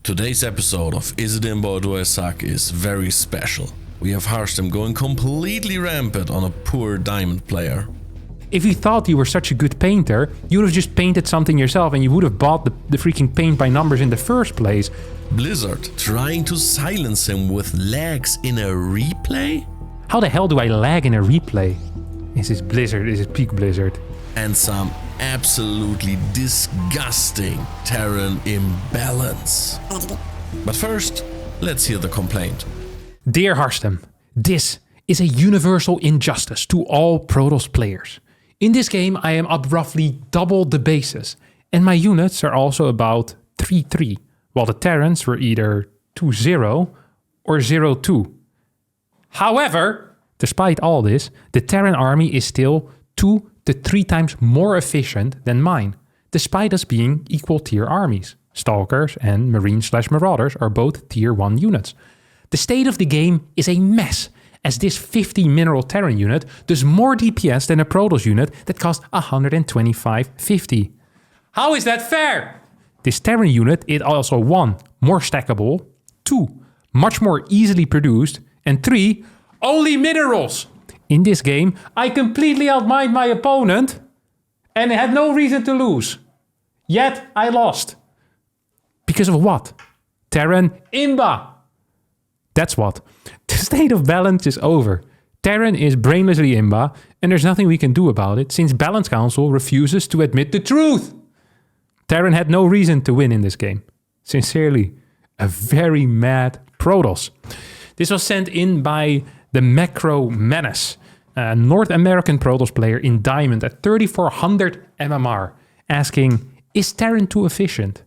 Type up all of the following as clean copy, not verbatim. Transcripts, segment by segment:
Today's episode of Is It IMBA or Do I Suck is very special. We have Harstem going completely rampant on a poor diamond player. If you thought you were such a good painter, you would have just painted something yourself and you would have bought the freaking paint by numbers in the first place. Blizzard trying to silence him with lags in a replay? How the hell do I lag in a replay? Is this Blizzard? Is it peak Blizzard? And some absolutely disgusting Terran imbalance. But first, let's hear the complaint. Dear Harstem, this is a universal injustice to all Protoss players. In this game, I am up roughly double the bases, and my units are also about 3-3, while the Terrans were either 2-0 or 0-2. However, despite all this, the Terran army is still 2 to 3 times more efficient than mine, despite us being equal tier armies. Stalkers and Marines/Marauders are both tier 1 units. The state of the game is a mess, as this 50 mineral Terran unit does more DPS than a Protoss unit that costs 125.50. How is that fair? This Terran unit is also 1, more stackable, 2, much more easily produced, and 3, only minerals. In this game, I completely outmined my opponent and had no reason to lose. Yet, I lost. Because of what? Terran IMBA. That's what. The state of balance is over. Terran is brainlessly IMBA, and there's nothing we can do about it since Balance Council refuses to admit the truth. Terran had no reason to win in this game. Sincerely, a very mad Protoss. This was sent in by the Macro Menace, a North American Protoss player in Diamond at 3400 MMR, asking, is Terran too efficient?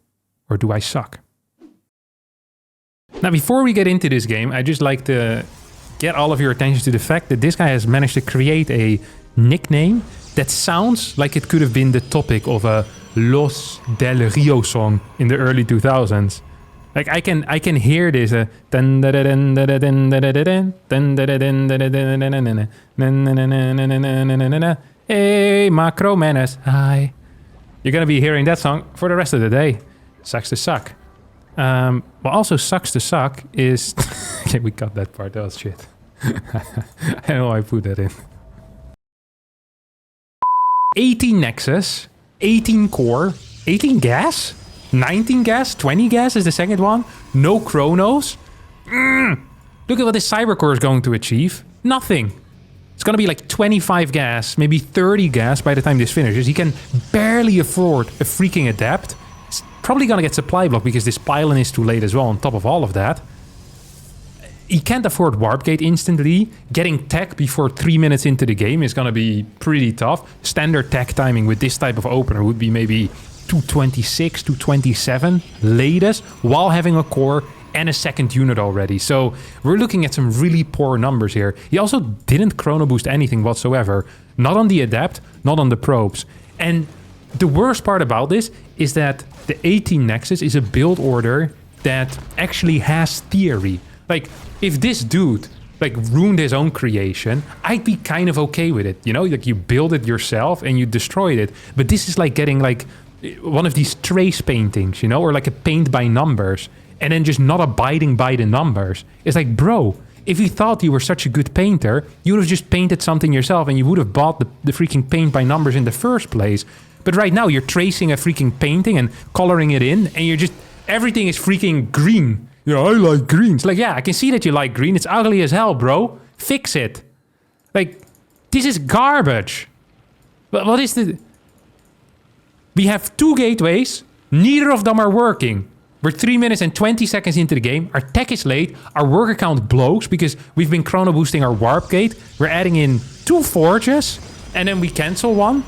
Or do I suck? Now, before we get into this game, I'd just like to get all of your attention to the fact that this guy has managed to create a nickname that sounds like it could have been the topic of a Los del Rio song in the early 2000s. Like I can hear this. Hey, Macro Menace, hi. You're gonna be hearing that song for the rest of the day. Sucks to suck. What also sucks to suck is... Okay, we cut that part. That was shit. I know I put that in. 18 Nexus, 18 Core, 18 Gas, 19 Gas, 20 Gas is the second one. No Chronos. Look at what this Cybercore is going to achieve. Nothing. It's going to be like 25 Gas, maybe 30 Gas by the time this finishes. He can barely afford a freaking Adept. It's probably going to get supply block because this pylon is too late as well on top of all of that. He can't afford Warp Gate instantly. Getting tech before 3 minutes into the game is going to be pretty tough. Standard tech timing with this type of opener would be maybe 226, 227 latest, while having a core and a second unit already. So we're looking at some really poor numbers here. He also didn't chrono boost anything whatsoever. Not on the Adept, not on the probes. And the worst part about this is that the 18 Nexus is a build order that actually has theory. Like, if this dude like ruined his own creation, I'd be kind of okay with it. You know, like you build it yourself and you destroyed it. But this is like getting like one of these trace paintings, you know, or like a paint by numbers, and then just not abiding by the numbers. It's like, bro, if you thought you were such a good painter, you would have just painted something yourself and you would have bought the freaking paint by numbers in the first place. But right now you're tracing a freaking painting and coloring it in, and you're just, everything is freaking green. Yeah, I like green. It's like, yeah, I can see that you like green. It's ugly as hell, bro. Fix it. Like, this is garbage. But what is the... We have 2 gateways. Neither of them are working. We're 3 minutes and 20 seconds into the game. Our tech is late. Our worker count blows because we've been chrono boosting our warp gate. We're adding in 2 forges, and then we cancel one.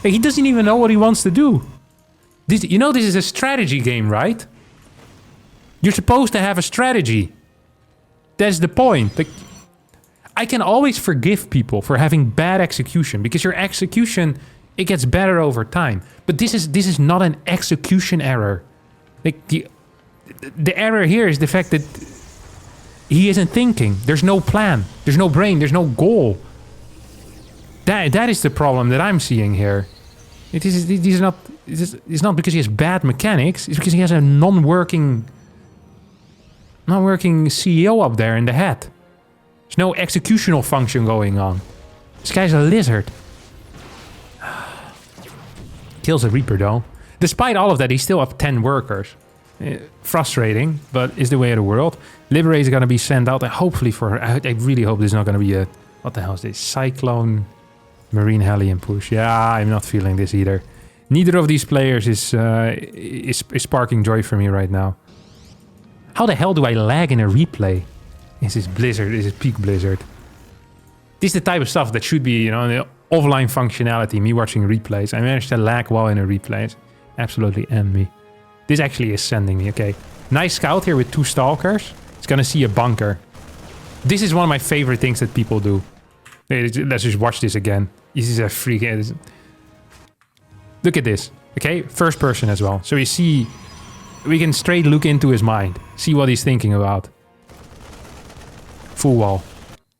Like, he doesn't even know what he wants to do. This, you know, this is a strategy game, right? You're supposed to have a strategy. That's the point. Like, I can always forgive people for having bad execution because your execution, it gets better over time. But this is not an execution error. Like, the error here is the fact that he isn't thinking. There's no plan. There's no brain. There's no goal. That is the problem that I'm seeing here. It's not because he has bad mechanics. It's because he has a non-working Not working CEO up there in the head. There's no executional function going on. This guy's a lizard. Kills a Reaper though. Despite all of that, he's still up 10 workers. Frustrating, but is the way of the world. Liberator is going to be sent out, and hopefully for her. I really hope there's not going to be a... What the hell is this? Cyclone Marine Hellion push. Yeah, I'm not feeling this either. Neither of these players is sparking joy for me right now. How the hell do I lag in a replay? Is this Blizzard? Is it peak Blizzard? This is the type of stuff that should be, you know, the offline functionality. Me watching replays. I managed to lag while in a replay. Absolutely end me. This actually is sending me. Okay. Nice scout here with 2 stalkers. It's gonna see a bunker. This is one of my favorite things that people do. Let's just watch this again. This is a freak. Look at this. Okay, first person as well. So you see, we can straight look into his mind. See what he's thinking about. Full wall.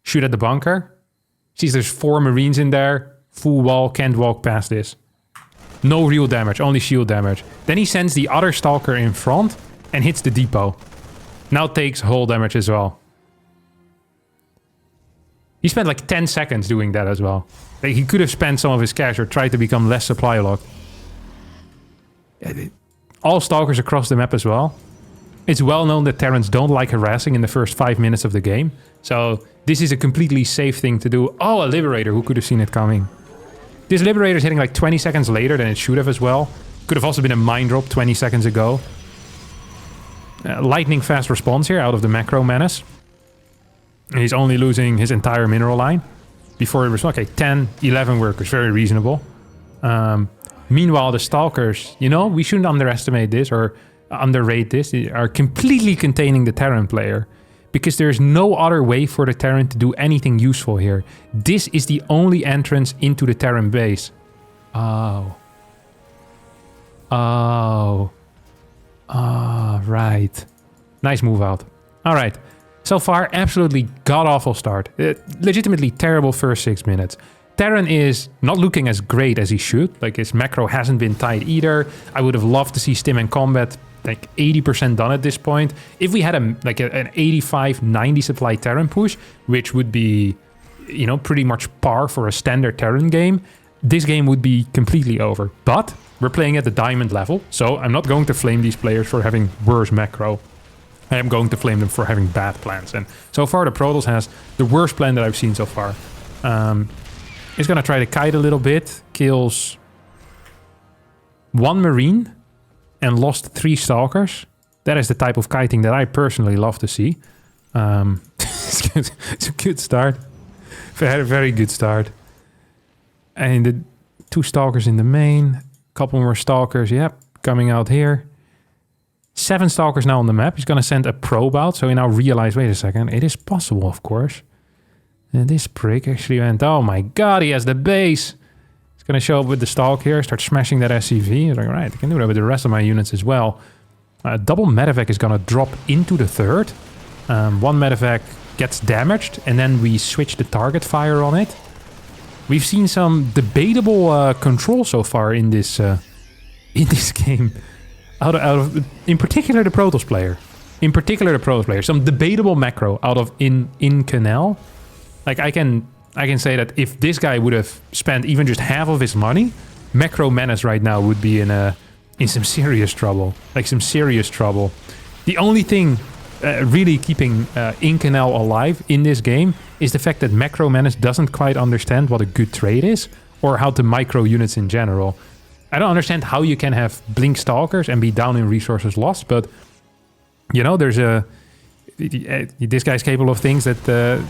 Shoot at the bunker. Sees there's 4 Marines in there. Full wall, can't walk past this. No real damage, only shield damage. Then he sends the other stalker in front and hits the depot. Now takes hull damage as well. He spent like 10 seconds doing that as well. Like, he could have spent some of his cash or tried to become less supply locked. All stalkers across the map as well. It's well known that Terrans don't like harassing in the first 5 minutes of the game. So this is a completely safe thing to do. Oh, a Liberator. Who could have seen it coming? This Liberator is hitting like 20 seconds later than it should have as well. Could have also been a mine drop 20 seconds ago. Lightning fast response here out of the Macro Menace. He's only losing his entire mineral line. Before it was, okay, 10, 11 workers. Very reasonable. Meanwhile, the Stalkers, you know, we shouldn't underestimate this or underrate this. They are completely containing the Terran player. Because there's no other way for the Terran to do anything useful here. This is the only entrance into the Terran base. Oh. Oh. Ah, right. Nice move out. Alright. So far, absolutely god-awful start. Legitimately terrible first 6 minutes. Terran is not looking as great as he should. Like, his macro hasn't been tight either. I would have loved to see Stim and Combat like 80% done at this point. If we had an 85-90 supply Terran push, which would be, you know, pretty much par for a standard Terran game, this game would be completely over. But we're playing at the diamond level, so I'm not going to flame these players for having worse macro. I am going to flame them for having bad plans. And so far, the Protoss has the worst plan that I've seen so far. He's going to try to kite a little bit. Kills 1 Marine and lost 3 Stalkers. That is the type of kiting that I personally love to see. It's a good start. Very, very good start. And the 2 Stalkers in the main. Couple more Stalkers, yep, coming out here. 7 Stalkers now on the map. He's going to send a probe out. So he now realized, wait a second, it is possible, of course. And this prick actually went, oh my god, he has the base. He's going to show up with the Stalk here, start smashing that SCV. He's like, right, I can do that with the rest of my units as well. Double medevac is going to drop into the third. 1 medevac gets damaged, and then we switch the target fire on it. We've seen some debatable control so far in this game. Out of in particular the Protoss player. Some debatable macro out of in Canal. Like I can say that if this guy would have spent even just half of his money, Macro Menace right now would be in some serious trouble. Like some serious trouble. The only thing really keeping Incanal alive in this game is the fact that Macro Menace doesn't quite understand what a good trade is or how to micro units in general. I don't understand how you can have Blink Stalkers and be down in resources lost, but you know, there's this guy's capable of things that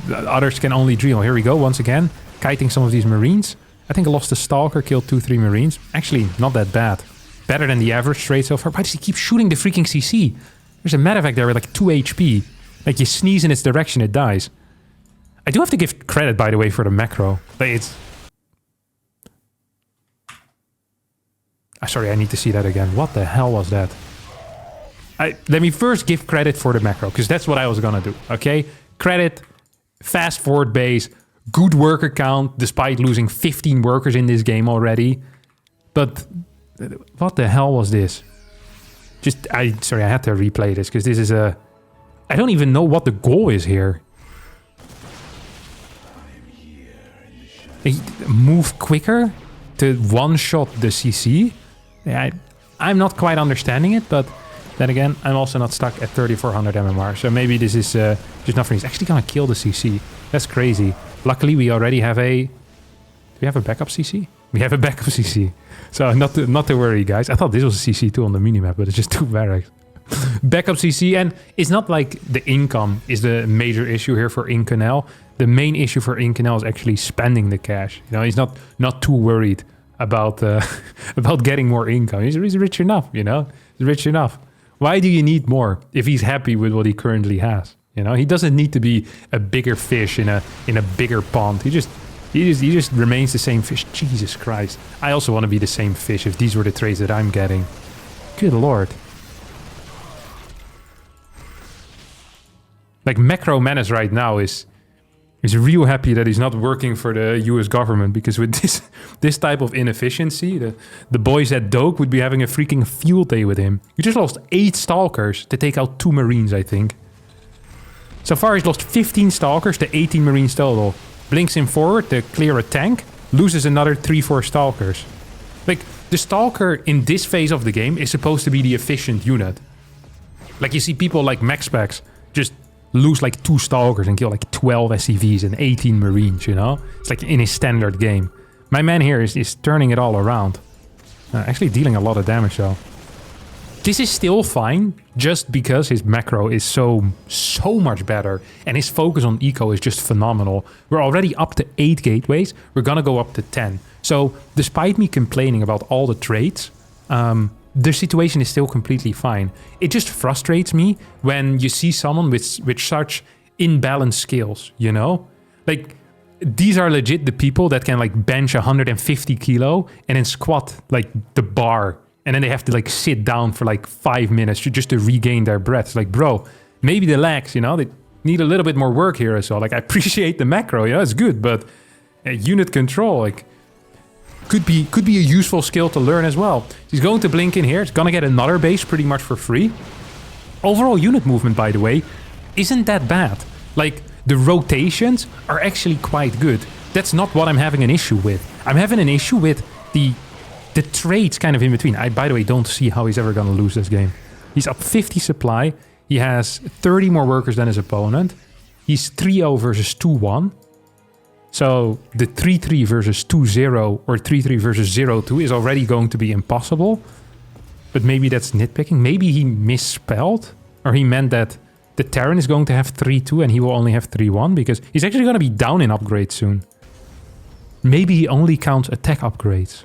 others can only dream of. Here we go, once again, kiting some of these Marines. I think I lost a Stalker, killed 2-3 Marines. Actually, not that bad. Better than the average trade so far. Why does he keep shooting the freaking CC? There's a medevac there with like 2 HP. Like, you sneeze in its direction, it dies. I do have to give credit, by the way, for the macro. But it's... sorry, I need to see that again. What the hell was that? Let me first give credit for the macro, because that's what I was gonna do, okay? Credit, fast forward base, good worker count, despite losing 15 workers in this game already. But what the hell was this? Sorry, I had to replay this, because this is a I don't even know what the goal is here. Move quicker to one-shot the CC? Yeah, I'm not quite understanding it, but then again, I'm also not stuck at 3400 MMR, so maybe this is just not for me. He's actually gonna kill the CC. That's crazy. Luckily, we already have a... Do we have a backup CC? We have a backup CC. So not to worry, guys. I thought this was a CC too on the minimap, but it's just 2 barracks. Backup CC, and it's not like the income is the major issue here for Incanel. The main issue for Incanel is actually spending the cash. You know, he's not too worried about about getting more income. He's rich enough, you know? He's rich enough. Why do you need more if he's happy with what he currently has? You know, he doesn't need to be a bigger fish in a bigger pond. He just remains the same fish. Jesus Christ. I also want to be the same fish if these were the trades that I'm getting. Good lord. Like Macro Menace right now is real happy that he's not working for the US government, because with this type of inefficiency, the boys at Doak would be having a freaking field day with him. He just lost 8 Stalkers to take out 2 Marines, I think. So far he's lost 15 Stalkers to 18 Marines total. Blinks him forward to clear a tank, loses another 3-4 Stalkers. Like, the Stalker in this phase of the game is supposed to be the efficient unit. Like, you see people like MaxPax just lose like 2 Stalkers and kill like 12 SCVs and 18 Marines, you know? It's like in his standard game. My man here is turning it all around. Actually dealing a lot of damage though. This is still fine, just because his macro is so much better, and his focus on eco is just phenomenal. We're already up to 8 gateways, we're gonna go up to 10. So, despite me complaining about all the trades, the situation is still completely fine. It just frustrates me when you see someone with such imbalanced skills, you know? Like, these are legit the people that can like bench 150 kilo and then squat like the bar, and then they have to like sit down for like 5 minutes just to regain their breath. It's like, bro, maybe the legs, you know, they need a little bit more work here as well. Like, I appreciate the macro, you know, it's good, but unit control, like, could be a useful skill to learn as well. He's going to blink in here. He's gonna get another base pretty much for free. Overall unit movement, by the way, isn't that bad. Like, the rotations are actually quite good. That's not what I'm having an issue with. I'm having an issue with the trades kind of in between. I, by the way, don't see how he's ever gonna lose this game. He's up 50 supply. He has 30 more workers than his opponent. He's 3-0 versus 2-1. So the 3-3 versus 2-0 or 3-3 versus 0-2 is already going to be impossible. But maybe that's nitpicking. Maybe he misspelled, or he meant that the Terran is going to have 3-2 and he will only have 3-1, because he's actually going to be down in upgrades soon. Maybe he only counts attack upgrades.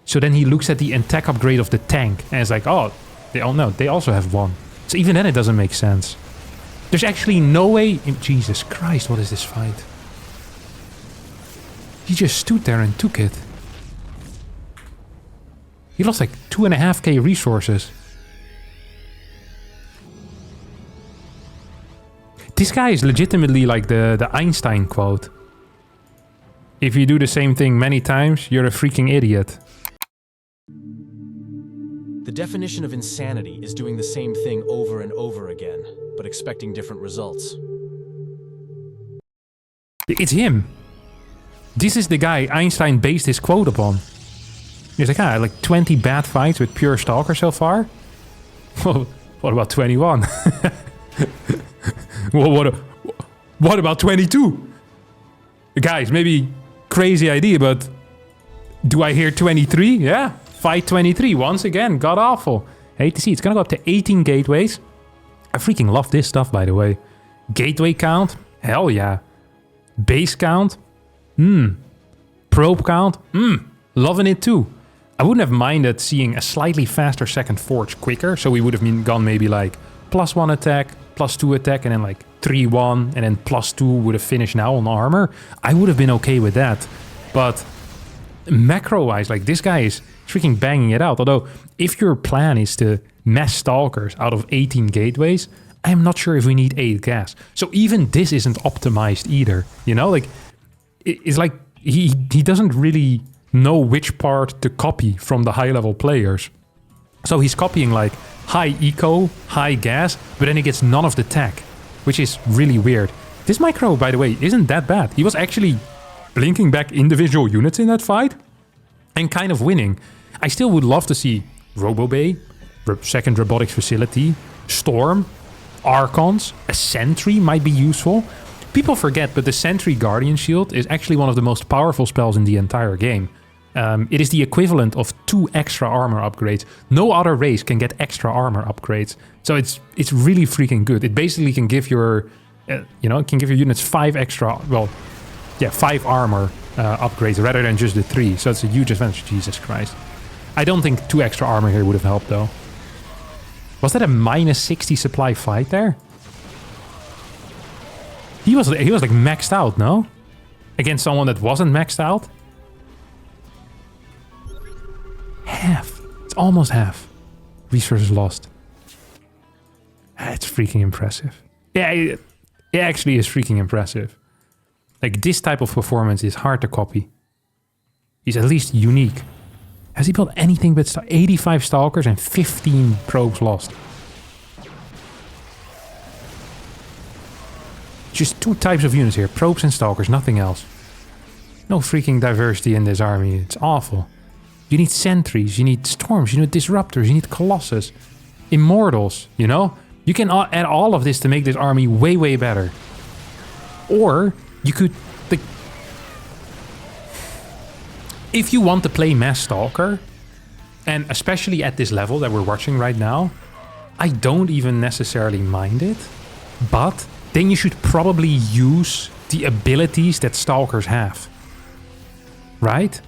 So then he looks at the attack upgrade of the tank and is like, oh, they also have 1. So even then it doesn't make sense. There's actually no way... Jesus Christ, what is this fight? He just stood there and took it. He lost like 2.5k resources. This guy is legitimately like the Einstein quote. If you do the same thing many times, you're a freaking idiot. The definition of insanity is doing the same thing over and over again, but expecting different results. It's him. This is the guy Einstein based his quote upon. He's like, like 20 bad fights with pure Stalker so far? Well, what about 21? Well, what about 22? Guys, maybe crazy idea, but do I hear 23? Yeah, fight 23 once again. God awful. Hate to see. It's gonna go up to 18 gateways. I freaking love this stuff, by the way. Gateway count? Hell yeah. Base count? Probe count? Loving it too. I wouldn't have minded seeing a slightly faster second forge quicker, so we would have gone maybe like +1 attack, +2 attack, and then like 3-1, and then +2 would have finished now on armor. I would have been okay with that. But macro-wise, like, this guy is freaking banging it out. Although, if your plan is to mass Stalkers out of 18 gateways, I'm not sure if we need 8 gas. So even this isn't optimized either. You know, like, it's like he doesn't really know which part to copy from the high-level players. So he's copying like high eco, high gas, but then he gets none of the tech, which is really weird. This micro, by the way, isn't that bad. He was actually blinking back individual units in that fight and kind of winning. I still would love to see Robobay, second robotics facility, Storm, Archons, a Sentry might be useful. People forget, but the Sentry Guardian Shield is actually one of the most powerful spells in the entire game. It is the equivalent of 2 extra armor upgrades. No other race can get extra armor upgrades. So it's really freaking good. It basically can give your, it can give your units 5 extra, 5 armor upgrades rather than just the 3. So it's a huge advantage. Jesus Christ. I don't think 2 extra armor here would have helped though. Was that a minus 60 supply fight there? He was like maxed out, no? Against someone that wasn't maxed out? Half. It's almost half. Resources lost. It's freaking impressive. Yeah, it actually is freaking impressive. Like, this type of performance is hard to copy. He's at least unique. Has he built anything but 85 Stalkers and 15 probes lost? Just 2 types of units here. Probes and Stalkers, nothing else. No freaking diversity in this army. It's awful. You need Sentries, you need Storms, you need Disruptors, you need Colossus. Immortals, you know? You can add all of this to make this army way, way better. Or you could... if you want to play Mass Stalker, and especially at this level that we're watching right now, I don't even necessarily mind it, but then you should probably use the abilities that Stalkers have. Right?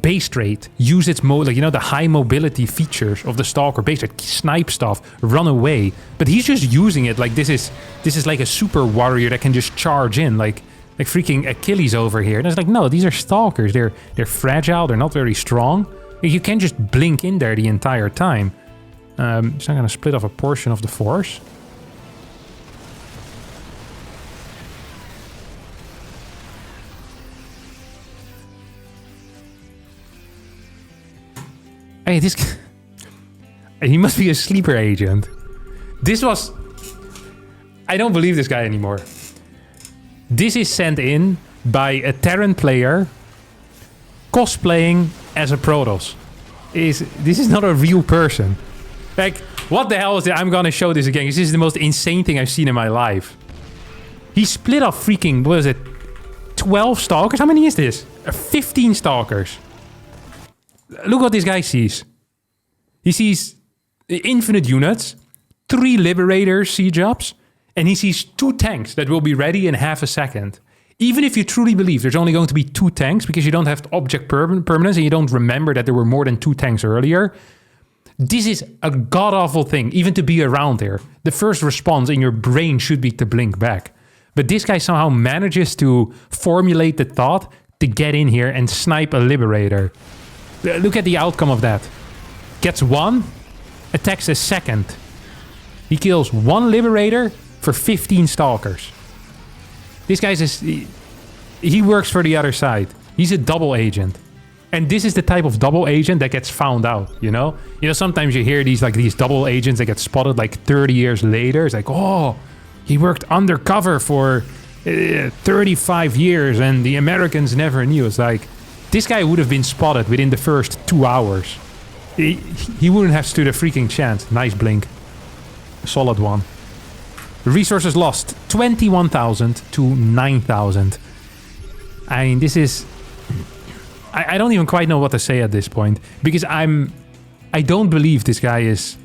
Base rate, use its the high mobility features of the Stalker, base rate, snipe stuff, run away. But he's just using it like this is like a super warrior that can just charge in, like freaking Achilles over here. And it's like, no, these are Stalkers. They're fragile, they're not very strong. You can't just blink in there the entire time. So I'm gonna split off a portion of the force. Hey, this... he must be a sleeper agent. This was... I don't believe this guy anymore. This is sent in by a Terran player cosplaying as a Protoss. This is not a real person. Like, what the hell is this? I'm gonna show this again. This is the most insane thing I've seen in my life. He split off freaking... what is it? 12 Stalkers? How many is this? 15 Stalkers. Look what this guy sees. He sees infinite units, 3 Liberators siege ups, and he sees 2 tanks that will be ready in half a second. Even if you truly believe there's only going to be 2 tanks because you don't have object permanence and you don't remember that there were more than 2 tanks earlier, this is a god-awful thing, even to be around here. The first response in your brain should be to blink back. But this guy somehow manages to formulate the thought to get in here and snipe a Liberator. Look at the outcome of that. Gets 1, attacks a second. He kills 1 Liberator for 15 Stalkers. This guy's he works for the other side. He's a double agent. And this is the type of double agent that gets found out, you know? You know, sometimes you hear these double agents that get spotted like 30 years later. It's like, oh, he worked undercover for 35 years and the Americans never knew. It's like, this guy would have been spotted within the first 2 hours. He wouldn't have stood a freaking chance. Nice blink. Solid one. Resources lost. 21,000 to 9,000. I mean, this is... I don't even quite know what to say at this point. Because I don't believe this guy is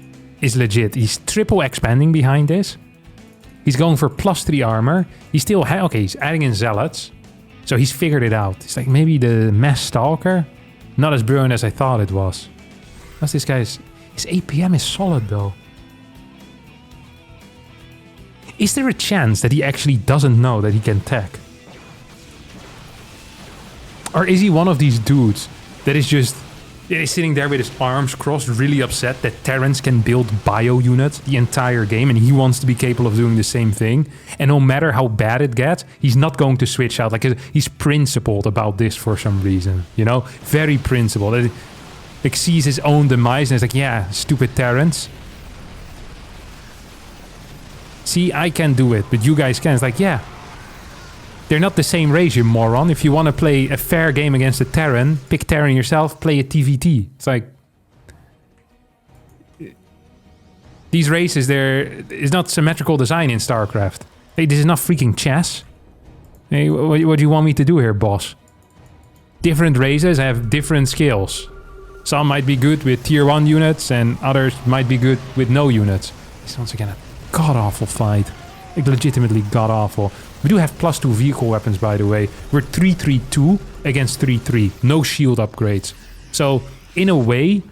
legit. He's triple expanding behind this. He's going for +3 armor. He's still... okay, he's adding in Zealots. So he's figured it out. It's like maybe the Mass Stalker? Not as brilliant as I thought it was. What's this guy's... his APM is solid though. Is there a chance that he actually doesn't know that he can tech? Or is he one of these dudes that is just... he's sitting there with his arms crossed, really upset that Terrans can build bio units the entire game and he wants to be capable of doing the same thing. And no matter how bad it gets, he's not going to switch out. Like, he's principled about this for some reason, you know? Very principled. like sees his own demise and is like, yeah, stupid Terrans. See, I can do it, but you guys can. It's like, yeah. They're not the same race, you moron. If you want to play a fair game against a Terran, pick Terran yourself, play a TVT. It's like... These races, there is not symmetrical design in StarCraft. Hey, this is not freaking chess. Hey, what do you want me to do here, boss? Different races have different skills. Some might be good with tier 1 units, and others might be good with no units. It's once again a god-awful fight. Like, legitimately god-awful. We do have +2 vehicle weapons, by the way. We're 3-3-2 against 3-3. No shield upgrades. So, in a way,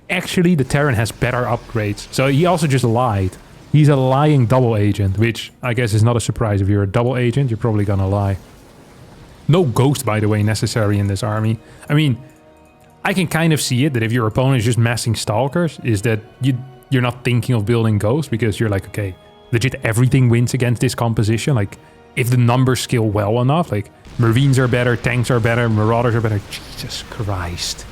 actually the Terran has better upgrades. So he also just lied. He's a lying double agent, which I guess is not a surprise. If you're a double agent, you're probably gonna lie. No ghost, by the way, necessary in this army. I mean, I can kind of see it, that if your opponent is just massing stalkers, is that you're not thinking of building ghosts, because you're like, okay, legit everything wins against this composition. Like, if the numbers scale well enough, like, Marines are better, tanks are better, Marauders are better. Jesus Christ.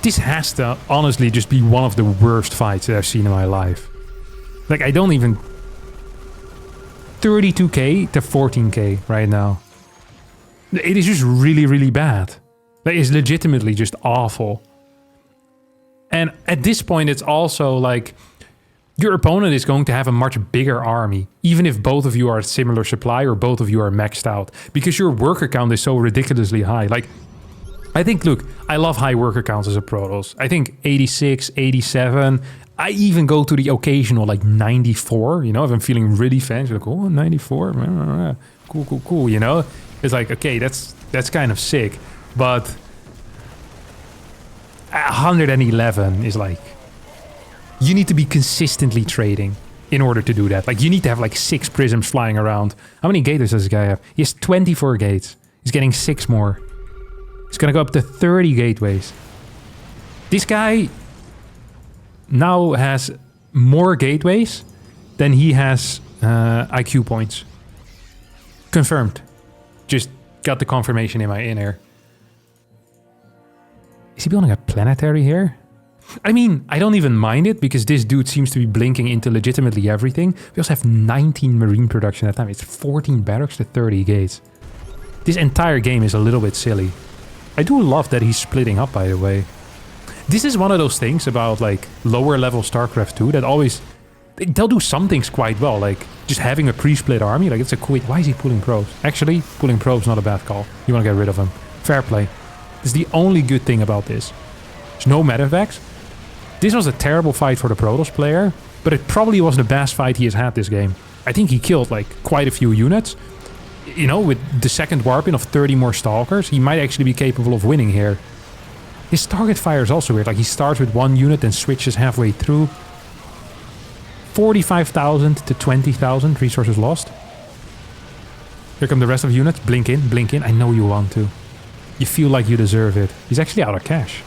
This has to honestly just be one of the worst fights that I've seen in my life. Like, I don't even... 32k to 14k right now. It is just really, really bad. Like, it's legitimately just awful. And at this point, it's also like... Your opponent is going to have a much bigger army, even if both of you are at similar supply or both of you are maxed out. Because your worker count is so ridiculously high. Like, I think, look, I love high worker counts as a Protoss. I think 86, 87. I even go to the occasional, like, 94, you know, if I'm feeling really fancy. Like, oh, 94, cool, cool, cool, you know? It's like, okay, that's kind of sick. But 111 is like... You need to be consistently trading in order to do that. Like, you need to have like 6 prisms flying around. How many gateways does this guy have? He has 24 gates. He's getting 6 more. He's gonna go up to 30 gateways. This guy now has more gateways than he has IQ points. Confirmed. Just got the confirmation in my ear. Is he building a planetary here? I mean, I don't even mind it, because this dude seems to be blinking into legitimately everything. We also have 19 marine production at a time. It's 14 barracks to 30 gates. This entire game is a little bit silly. I do love that he's splitting up, by the way. This is one of those things about, like, lower level StarCraft 2 that always... They'll do some things quite well, like just having a pre-split army. Like, it's a cool... Why is he pulling probes? Actually, pulling probes not a bad call. You want to get rid of him. Fair play. This is the only good thing about this. There's no medevacs. This was a terrible fight for the Protoss player, but it probably was the best fight he has had this game. I think he killed, like, quite a few units. You know, with the second warp in of 30 more Stalkers, he might actually be capable of winning here. His target fire is also weird. Like, he starts with 1 unit and switches halfway through. 45,000 to 20,000 resources lost. Here come the rest of the units. Blink in, blink in. I know you want to. You feel like you deserve it. He's actually out of cash.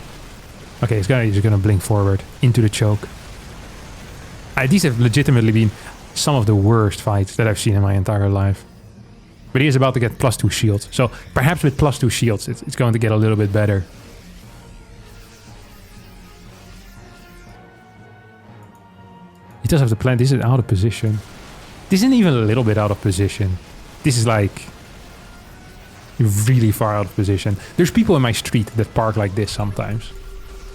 Okay, he's just gonna blink forward into the choke. These have legitimately been some of the worst fights that I've seen in my entire life. But he is about to get +2 shields. So perhaps with +2 shields, it's going to get a little bit better. He does have the plan. This is out of position. This isn't even a little bit out of position. This is like really far out of position. There's people in my street that park like this sometimes.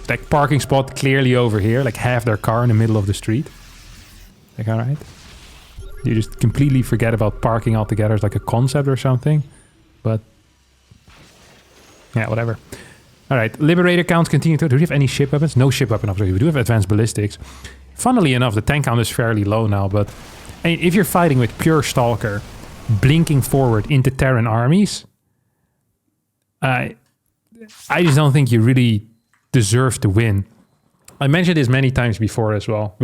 Like, parking spot clearly over here, like half their car in the middle of the street. Like, alright. You just completely forget about parking altogether as like a concept or something. But yeah, whatever. Alright, Liberator counts continue to... Do we have any ship weapons? No ship weapon upgrades. We do have advanced ballistics. Funnily enough, the tank count is fairly low now, but I mean, if you're fighting with pure Stalker, blinking forward into Terran armies, I just don't think you really deserve to win. I mentioned this many times before as well.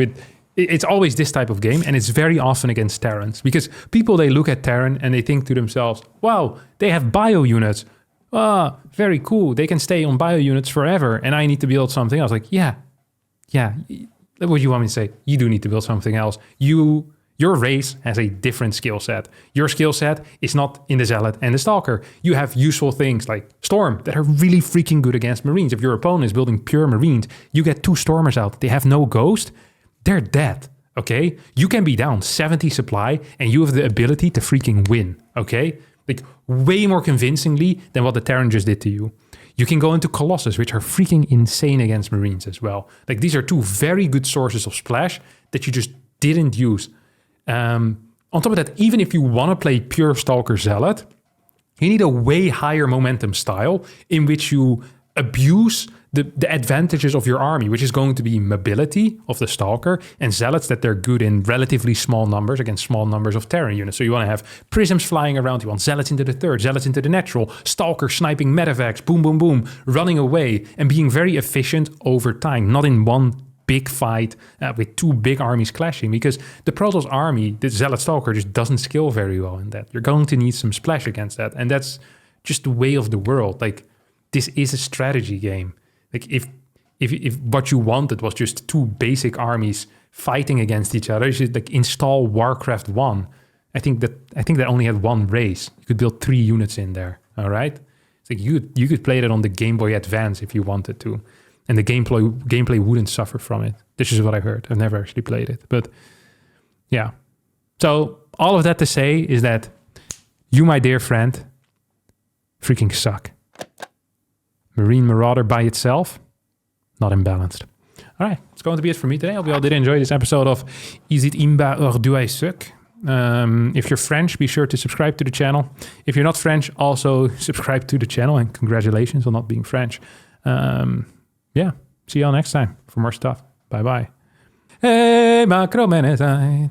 It's always this type of game, and it's very often against Terrans, because people, they look at Terran and they think to themselves, wow, they have bio units. Ah, very cool. They can stay on bio units forever, and I need to build something else. Like, yeah. What do you want me to say? You do need to build something else. You Your race has a different skill set. Your skill set is not in the Zealot and the Stalker. You have useful things like Storm that are really freaking good against Marines. If your opponent is building pure Marines, you get 2 Stormers out. They have no Ghost. They're dead, okay? You can be down 70 supply and you have the ability to freaking win, okay? Like way more convincingly than what the Terran just did to you. You can go into Colossus, which are freaking insane against Marines as well. Like these are 2 very good sources of splash that you just didn't use. On top of that, even if you want to play pure Stalker Zealot, you need a way higher momentum style in which you abuse the advantages of your army, which is going to be mobility of the Stalker and Zealots that they're good in relatively small numbers against small numbers of Terran units. So you want to have Prisms flying around, you want Zealots into the third, Zealots into the natural, Stalker sniping medevacs, boom, boom, boom, running away and being very efficient over time, not in one big fight with 2 big armies clashing, because the Protoss army, the Zealot Stalker, just doesn't scale very well in that. You're going to need some splash against that, and that's just the way of the world. Like, this is a strategy game. Like, if what you wanted was just 2 basic armies fighting against each other, you should like install Warcraft 1. I think that only had 1 race. You could build 3 units in there. All right, it's like you could play that on the Game Boy Advance if you wanted to. And the gameplay wouldn't suffer from it. This is what I heard. I've never actually played it. But yeah. So all of that to say is that you, my dear friend, freaking suck. Marine Marauder by itself, not imbalanced. All right. It's going to be it for me today. I hope you all did enjoy this episode of Is it IMBA or do I suck? If you're French, be sure to subscribe to the channel. If you're not French, also subscribe to the channel. And congratulations on not being French. Yeah, see y'all next time for more stuff. Bye-bye. Hey, Macro Man.